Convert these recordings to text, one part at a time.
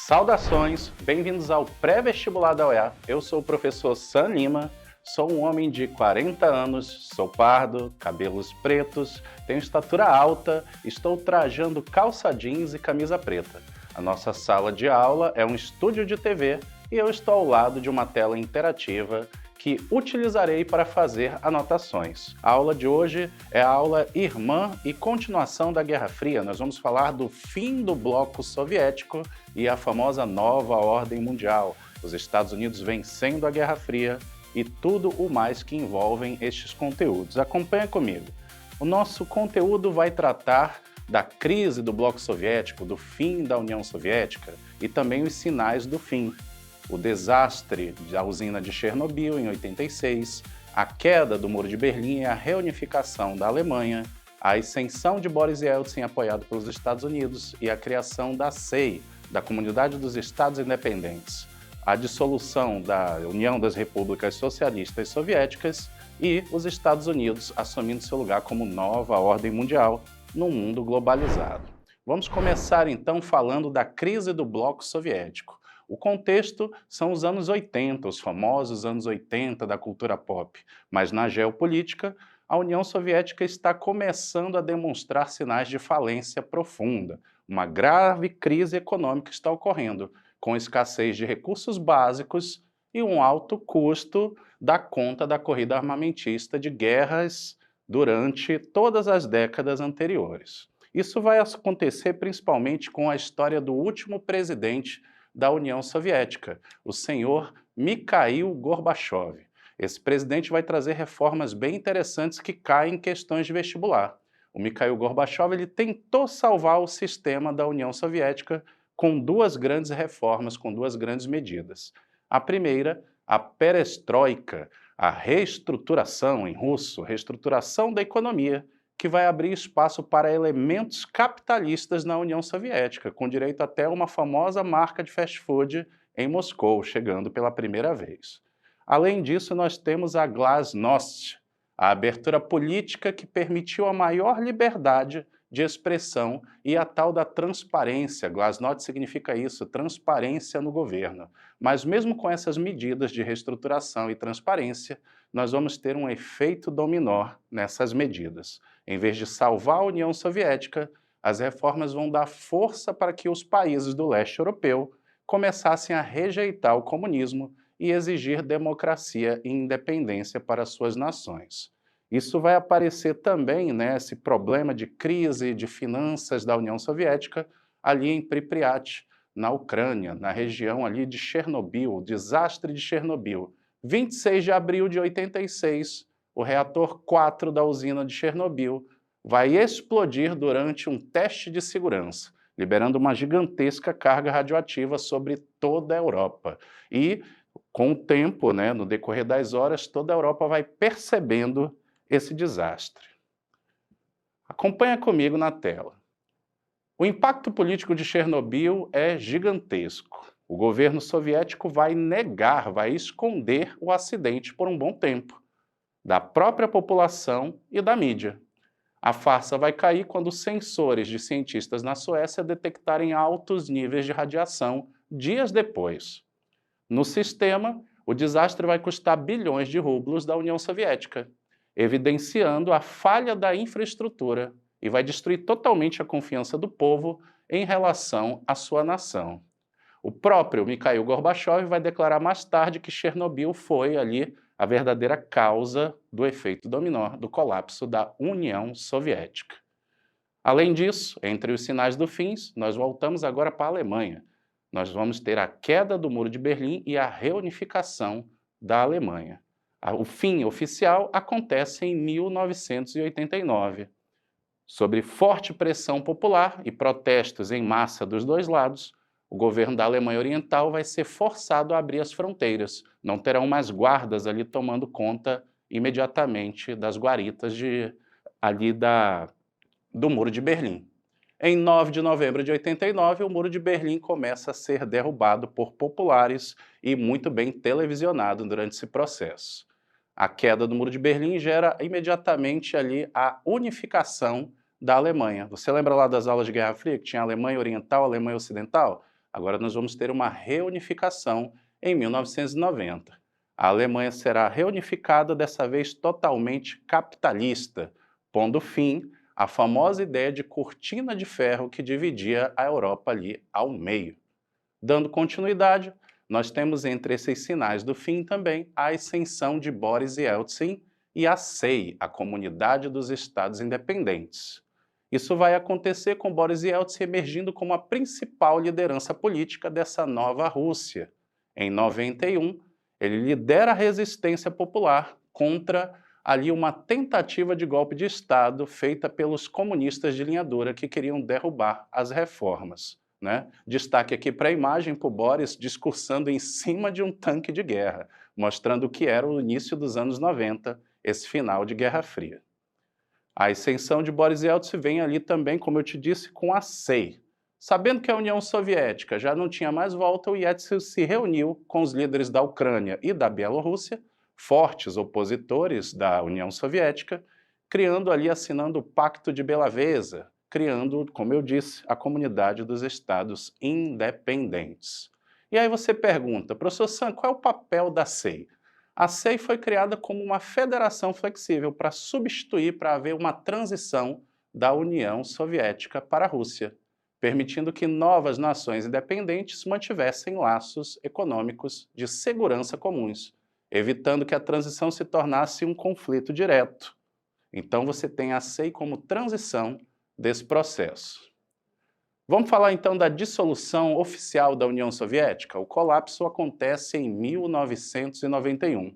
Saudações, bem-vindos ao pré-vestibular da UEA. Eu sou o professor Sam Lima, sou um homem de 40 anos, sou pardo, cabelos pretos, tenho estatura alta, estou trajando calça jeans e camisa preta. A nossa sala de aula é um estúdio de TV e eu estou ao lado de uma tela interativa que utilizarei para fazer anotações. A aula de hoje é a aula irmã e continuação da Guerra Fria. Nós vamos falar do fim do bloco soviético e a famosa nova ordem mundial, os Estados Unidos vencendo a Guerra Fria e tudo o mais que envolvem estes conteúdos. Acompanha comigo. O nosso conteúdo vai tratar da crise do bloco soviético, do fim da União Soviética e também os sinais do fim. O desastre da usina de Chernobyl em 86, a queda do Muro de Berlim e a reunificação da Alemanha, a ascensão de Boris Yeltsin apoiado pelos Estados Unidos e a criação da CEI, da Comunidade dos Estados Independentes, a dissolução da União das Repúblicas Socialistas Soviéticas e os Estados Unidos assumindo seu lugar como nova ordem mundial num mundo globalizado. Vamos começar então falando da crise do bloco soviético. O contexto são os anos 80, os famosos anos 80 da cultura pop, mas na geopolítica, a União Soviética está começando a demonstrar sinais de falência profunda. Uma grave crise econômica está ocorrendo, com escassez de recursos básicos e um alto custo da conta da corrida armamentista de guerras durante todas as décadas anteriores. Isso vai acontecer principalmente com a história do último presidente da União Soviética, o senhor Mikhail Gorbachev. Esse presidente vai trazer reformas bem interessantes que caem em questões de vestibular. O Mikhail Gorbachev ele tentou salvar o sistema da União Soviética com duas grandes reformas, com duas grandes medidas. A primeira, a perestroika, a reestruturação, em russo, reestruturação da economia, que vai abrir espaço para elementos capitalistas na União Soviética, com direito até a uma famosa marca de fast food em Moscou, chegando pela primeira vez. Além disso, nós temos a Glasnost, a abertura política que permitiu a maior liberdade de expressão e a tal da transparência. Glasnost significa isso, transparência no governo. Mas mesmo com essas medidas de reestruturação e transparência, nós vamos ter um efeito dominó nessas medidas. Em vez de salvar a União Soviética, as reformas vão dar força para que os países do leste europeu começassem a rejeitar o comunismo e exigir democracia e independência para suas nações. Isso vai aparecer também, esse problema de crise de finanças da União Soviética, ali em Pripyat, na Ucrânia, na região ali de Chernobyl, o desastre de Chernobyl. 26 de abril de 86, o reator 4 da usina de Chernobyl vai explodir durante um teste de segurança, liberando uma gigantesca carga radioativa sobre toda a Europa. E, com o tempo, no decorrer das horas, toda a Europa vai percebendo esse desastre. Acompanha comigo na tela. O impacto político de Chernobyl é gigantesco. O governo soviético vai negar, vai esconder o acidente por um bom tempo, da própria população e da mídia. A farsa vai cair quando sensores de cientistas na Suécia detectarem altos níveis de radiação dias depois. No sistema, o desastre vai custar bilhões de rublos da União Soviética, evidenciando a falha da infraestrutura e vai destruir totalmente a confiança do povo em relação à sua nação. O próprio Mikhail Gorbachev vai declarar mais tarde que Chernobyl foi ali a verdadeira causa do efeito dominó do colapso da União Soviética. Além disso, entre os sinais do fim, nós voltamos agora para a Alemanha. Nós vamos ter a queda do Muro de Berlim e a reunificação da Alemanha. O fim oficial acontece em 1989. Sob forte pressão popular e protestos em massa dos dois lados, o governo da Alemanha Oriental vai ser forçado a abrir as fronteiras. Não terão mais guardas ali tomando conta imediatamente das guaritas do Muro de Berlim. Em 9 de novembro de 89, o Muro de Berlim começa a ser derrubado por populares e muito bem televisionado durante esse processo. A queda do Muro de Berlim gera imediatamente ali a unificação da Alemanha. Você lembra lá das aulas de Guerra Fria, que tinha a Alemanha Oriental, a Alemanha Ocidental? Agora nós vamos ter uma reunificação em 1990. A Alemanha será reunificada, dessa vez totalmente capitalista, pondo fim à famosa ideia de cortina de ferro que dividia a Europa ali ao meio. Dando continuidade, nós temos entre esses sinais do fim também a ascensão de Boris Yeltsin e a CEI, a Comunidade dos Estados Independentes. Isso vai acontecer com Boris Yeltsin emergindo como a principal liderança política dessa nova Rússia. Em 91, ele lidera a resistência popular contra ali uma tentativa de golpe de Estado feita pelos comunistas de linha dura que queriam derrubar as reformas. Destaque aqui para a imagem para o Boris discursando em cima de um tanque de guerra, mostrando o que era o início dos anos 90, esse final de Guerra Fria. A ascensão de Boris Yeltsin vem ali também, como eu te disse, com a CEI. Sabendo que a União Soviética já não tinha mais volta, o Yeltsin se reuniu com os líderes da Ucrânia e da Bielorrússia, fortes opositores da União Soviética, criando ali, assinando o Pacto de Bela-Veza, criando, como eu disse, a Comunidade dos Estados Independentes. E aí você pergunta, professor Sam, qual é o papel da CEI? A CEI foi criada como uma federação flexível para substituir, para haver uma transição da União Soviética para a Rússia, permitindo que novas nações independentes mantivessem laços econômicos de segurança comuns, evitando que a transição se tornasse um conflito direto. Então você tem a CEI como transição desse processo. Vamos falar então da dissolução oficial da União Soviética? O colapso acontece em 1991.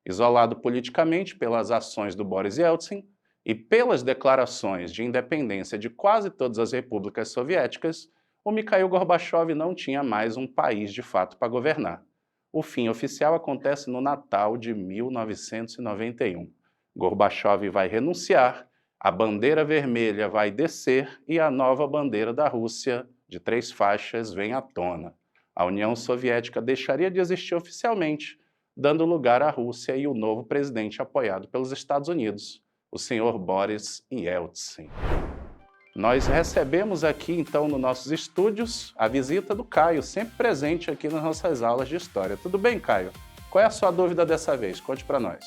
Isolado politicamente pelas ações do Boris Yeltsin e pelas declarações de independência de quase todas as repúblicas soviéticas, o Mikhail Gorbachev não tinha mais um país de fato para governar. O fim oficial acontece no Natal de 1991. Gorbachev vai renunciar, a bandeira vermelha vai descer e a nova bandeira da Rússia, de 3 faixas, vem à tona. A União Soviética deixaria de existir oficialmente, dando lugar à Rússia e o novo presidente apoiado pelos Estados Unidos, o senhor Boris Yeltsin. Nós recebemos aqui, então, nos nossos estúdios, a visita do Caio, sempre presente aqui nas nossas aulas de História. Tudo bem, Caio? Qual é a sua dúvida dessa vez? Conte para nós.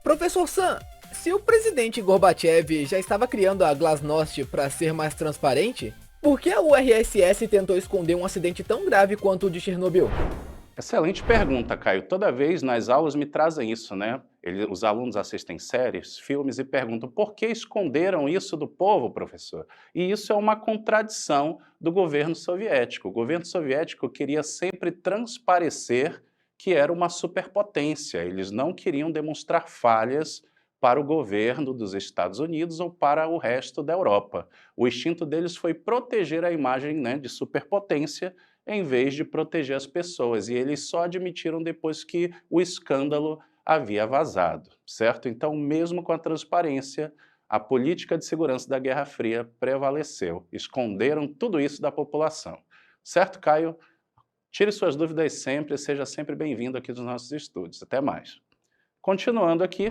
Professor Sam, se o presidente Gorbachev já estava criando a Glasnost para ser mais transparente, por que a URSS tentou esconder um acidente tão grave quanto o de Chernobyl? Excelente pergunta, Caio. Toda vez nas aulas me trazem isso, os alunos assistem séries, filmes e perguntam por que esconderam isso do povo, professor? E isso é uma contradição do governo soviético. O governo soviético queria sempre transparecer que era uma superpotência. Eles não queriam demonstrar falhas para o governo dos Estados Unidos ou para o resto da Europa. O instinto deles foi proteger a imagem de superpotência em vez de proteger as pessoas. E eles só admitiram depois que o escândalo havia vazado, certo? Então, mesmo com a transparência, a política de segurança da Guerra Fria prevaleceu. Esconderam tudo isso da população. Certo, Caio? Tire suas dúvidas sempre, seja sempre bem-vindo aqui nos nossos estudos. Até mais. Continuando aqui,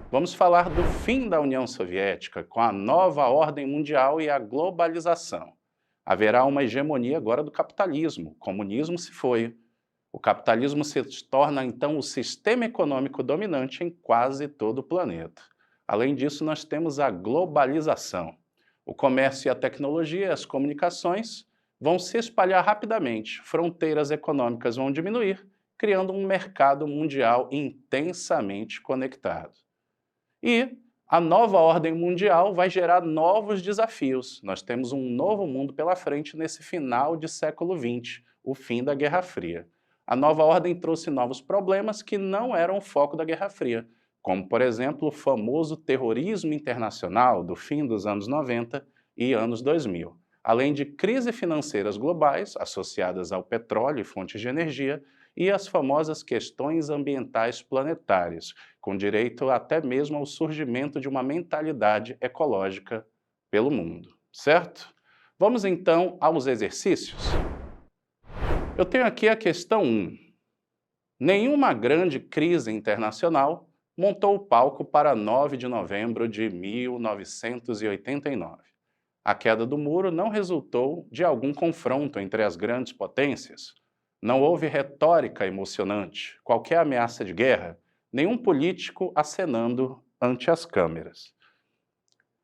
vamos falar do fim da União Soviética, com a nova ordem mundial e a globalização. Haverá uma hegemonia agora do capitalismo. O comunismo se foi. O capitalismo se torna, então, o sistema econômico dominante em quase todo o planeta. Além disso, nós temos a globalização. O comércio e a tecnologia, as comunicações, vão se espalhar rapidamente. Fronteiras econômicas vão diminuir, criando um mercado mundial intensamente conectado. E a nova ordem mundial vai gerar novos desafios. Nós temos um novo mundo pela frente nesse final de século XX, o fim da Guerra Fria. A nova ordem trouxe novos problemas que não eram o foco da Guerra Fria, como, por exemplo, o famoso terrorismo internacional do fim dos anos 90 e anos 2000, além de crises financeiras globais associadas ao petróleo e fontes de energia, e as famosas questões ambientais planetárias, com direito até mesmo ao surgimento de uma mentalidade ecológica pelo mundo, certo? Vamos então aos exercícios? Eu tenho aqui a questão 1. Nenhuma grande crise internacional montou o palco para 9 de novembro de 1989. A queda do muro não resultou de algum confronto entre as grandes potências. Não houve retórica emocionante, qualquer ameaça de guerra, nenhum político acenando ante as câmeras.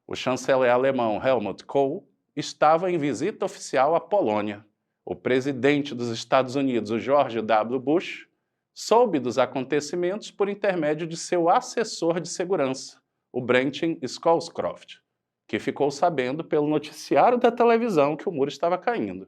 O chanceler alemão Helmut Kohl estava em visita oficial à Polônia. O presidente dos Estados Unidos, o George W. Bush, soube dos acontecimentos por intermédio de seu assessor de segurança, o Brenton Scowcroft, que ficou sabendo pelo noticiário da televisão que o muro estava caindo.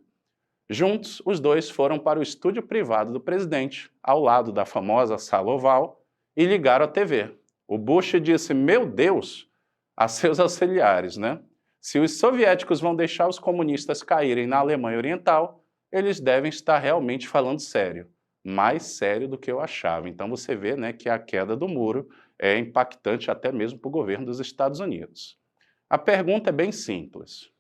Juntos, os dois foram para o estúdio privado do presidente, ao lado da famosa sala oval, e ligaram a TV. O Bush disse, meu Deus, a seus auxiliares, né? Se os soviéticos vão deixar os comunistas caírem na Alemanha Oriental, eles devem estar realmente falando sério. Mais sério do que eu achava. Então você vê, né, que a queda do muro é impactante até mesmo para o governo dos Estados Unidos. A pergunta é bem simples.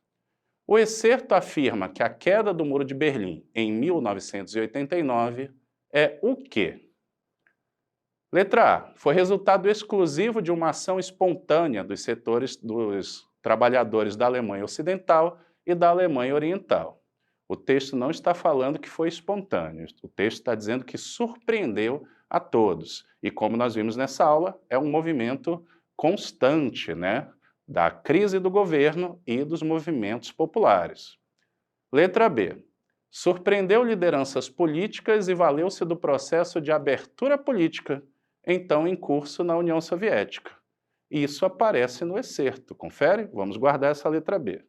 O excerto afirma que a queda do Muro de Berlim em 1989 é o quê? Letra A. Foi resultado exclusivo de uma ação espontânea dos setores dos trabalhadores da Alemanha Ocidental e da Alemanha Oriental. O texto não está falando que foi espontâneo, o texto está dizendo que surpreendeu a todos. E como nós vimos nessa aula, é um movimento constante, né, da crise do governo e dos movimentos populares. Letra B. Surpreendeu lideranças políticas e valeu-se do processo de abertura política, então em curso na União Soviética. Isso aparece no excerto, confere? Vamos guardar essa letra B.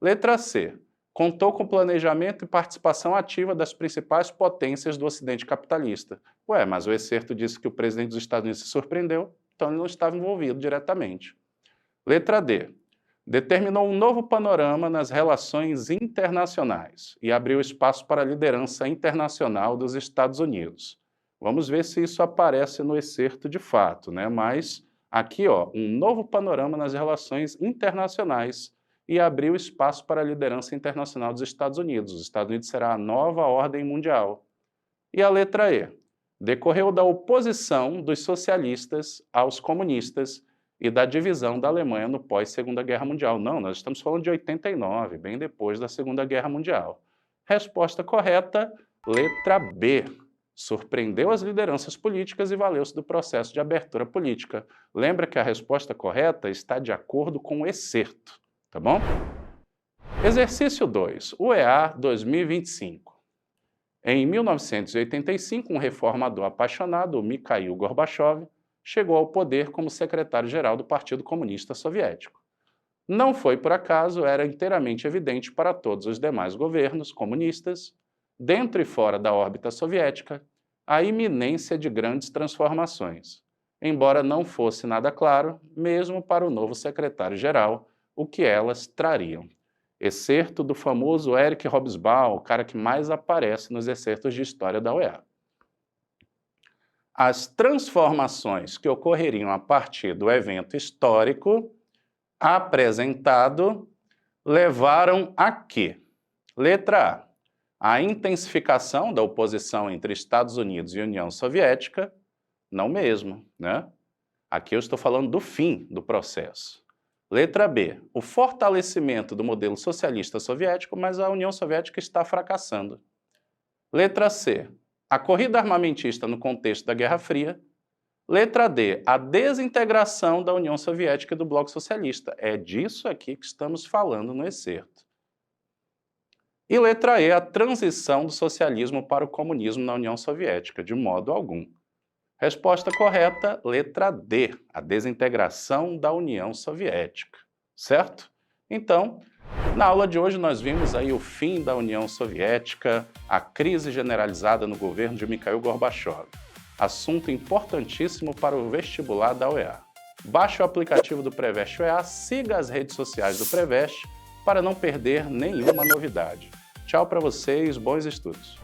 Letra C. Contou com planejamento e participação ativa das principais potências do Ocidente capitalista. Ué, mas o excerto disse que o presidente dos Estados Unidos se surpreendeu, então ele não estava envolvido diretamente. Letra D. Determinou um novo panorama nas relações internacionais e abriu espaço para a liderança internacional dos Estados Unidos. Vamos ver se isso aparece no excerto de fato, né? Mas aqui, ó, um novo panorama nas relações internacionais e abriu espaço para a liderança internacional dos Estados Unidos. Os Estados Unidos será a nova ordem mundial. E a letra E. Decorreu da oposição dos socialistas aos comunistas e da divisão da Alemanha no pós-Segunda Guerra Mundial. Não, nós estamos falando de 89, bem depois da Segunda Guerra Mundial. Resposta correta, letra B. Surpreendeu as lideranças políticas e valeu-se do processo de abertura política. Lembra que a resposta correta está de acordo com o excerto, tá bom? Exercício 2, UEA 2025. Em 1985, um reformador apaixonado, Mikhail Gorbachev, chegou ao poder como secretário-geral do Partido Comunista Soviético. Não foi por acaso, era inteiramente evidente para todos os demais governos comunistas, dentro e fora da órbita soviética, a iminência de grandes transformações, embora não fosse nada claro, mesmo para o novo secretário-geral, o que elas trariam. Excerto do famoso Erich Hobsbawm, o cara que mais aparece nos excertos de história da UEA. As transformações que ocorreriam a partir do evento histórico apresentado levaram a quê? Letra A. A intensificação da oposição entre Estados Unidos e União Soviética, não mesmo, né? Aqui eu estou falando do fim do processo. Letra B. O fortalecimento do modelo socialista soviético, mas a União Soviética está fracassando. Letra C. A corrida armamentista no contexto da Guerra Fria. Letra D. A desintegração da União Soviética e do Bloco Socialista. É disso aqui que estamos falando no excerto. E letra E. A transição do socialismo para o comunismo na União Soviética, de modo algum. Resposta correta, letra D. A desintegração da União Soviética. Certo? Então, na aula de hoje nós vimos aí o fim da União Soviética, a crise generalizada no governo de Mikhail Gorbachev. Assunto importantíssimo para o vestibular da UEA. Baixe o aplicativo do Preveste UEA, siga as redes sociais do Preveste para não perder nenhuma novidade. Tchau para vocês, bons estudos!